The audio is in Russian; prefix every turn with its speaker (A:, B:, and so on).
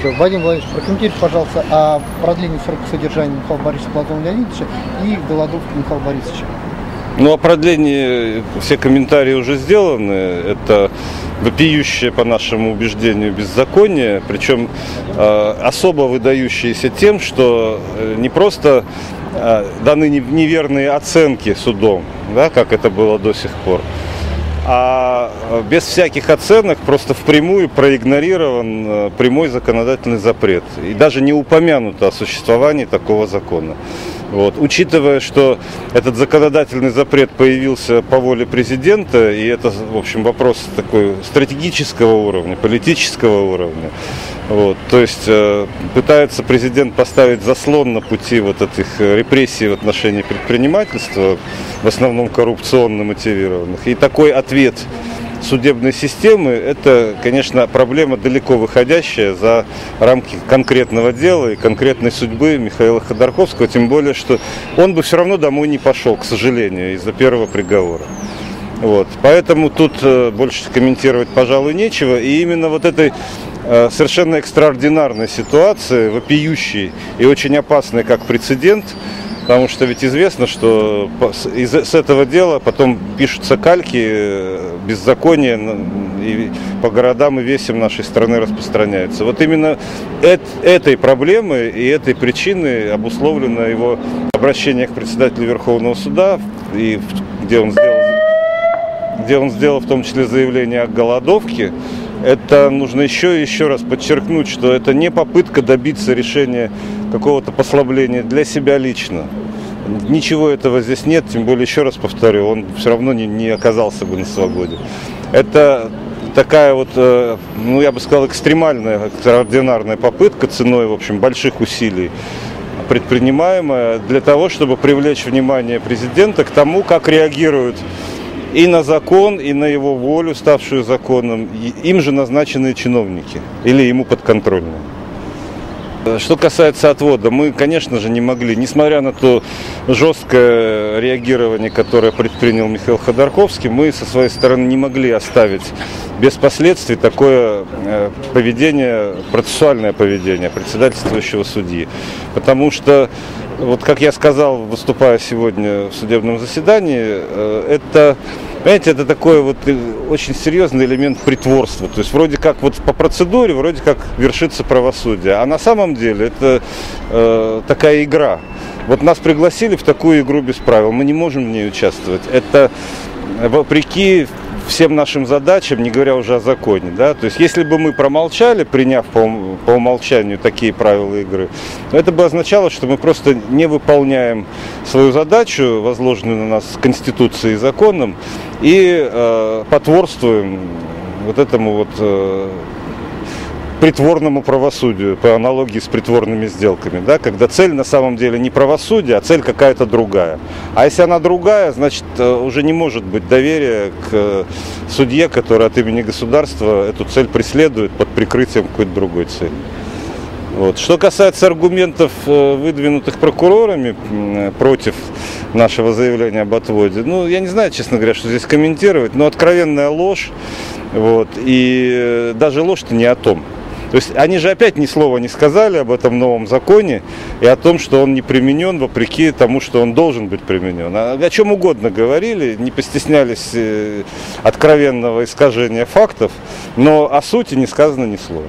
A: Вадим Владимирович, прокомментируйте, пожалуйста, о продлении срока содержания Михаила Борисовича Платона Леонидовича и голодовки Михаила Борисовича.
B: Ну, о продлении все комментарии уже сделаны. Это вопиющее, по нашему убеждению, беззаконие. Причем особо выдающееся тем, что не просто даны неверные оценки судом, да, как это было до сих пор, а без всяких оценок просто впрямую проигнорирован прямой законодательный запрет. И даже не упомянуто о существовании такого закона. Вот. Учитывая, что этот законодательный запрет появился по воле президента, и это, в общем, вопрос такой стратегического уровня, политического уровня, вот. То есть пытается президент поставить заслон на пути вот этих репрессий в отношении предпринимательства, в основном коррупционно мотивированных. И такой ответ судебной системы – это, конечно, проблема далеко выходящая за рамки конкретного дела и конкретной судьбы Михаила Ходорковского, тем более, что он бы все равно домой не пошел, к сожалению, из-за первого приговора. Вот. Поэтому тут больше комментировать, пожалуй, нечего. И именно вот этой совершенно экстраординарной ситуации, вопиющей и очень опасной как прецедент, потому что ведь известно, что с этого дела потом пишутся кальки, беззаконие и по городам и весям нашей страны распространяется. Вот именно этой проблемой и этой причиной обусловлено его обращение к председателю Верховного суда, и где он сделал в том числе заявление о голодовке. Это нужно еще раз подчеркнуть, что это не попытка добиться решения какого-то послабления для себя лично. Ничего этого здесь нет, тем более, еще раз повторю, он все равно не оказался бы на свободе. Это такая вот, ну, я бы сказал, экстремальная, экстраординарная попытка ценой, в общем, больших усилий, предпринимаемая для того, чтобы привлечь внимание президента к тому, как реагируют и на закон, и на его волю, ставшую законом, им же назначенные чиновники или ему подконтрольные. Что касается отвода, мы, конечно же, не могли, несмотря на то жесткое реагирование, которое предпринял Михаил Ходорковский, мы со своей стороны не могли оставить без последствий такое поведение, процессуальное поведение председательствующего судьи. Потому что, вот как я сказал, выступая сегодня в судебном заседании, это, понимаете, это такой вот очень серьезный элемент притворства. То есть вроде как вот по процедуре, вроде как вершится правосудие. А на самом деле это такая игра. Вот нас пригласили в такую игру без правил, мы не можем в ней участвовать. Это вопреки всем нашим задачам, не говоря уже о законе, да, то есть если бы мы промолчали, приняв по умолчанию такие правила игры, то это бы означало, что мы просто не выполняем свою задачу, возложенную на нас Конституцией и законом, и потворствуем вот этому вот притворному правосудию, по аналогии с притворными сделками, да, когда цель на самом деле не правосудие, а цель какая-то другая. А если она другая, значит, уже не может быть доверия к судье, который от имени государства эту цель преследует под прикрытием какой-то другой цели. Вот. Что касается аргументов, выдвинутых прокурорами против нашего заявления об отводе, ну, я не знаю, честно говоря, что здесь комментировать, но откровенная ложь, вот, и даже ложь-то не о том. То есть они же опять ни слова не сказали об этом новом законе и о том, что он не применен, вопреки тому, что он должен быть применен. О чем угодно говорили, не постеснялись откровенного искажения фактов, но о сути не сказано ни слова.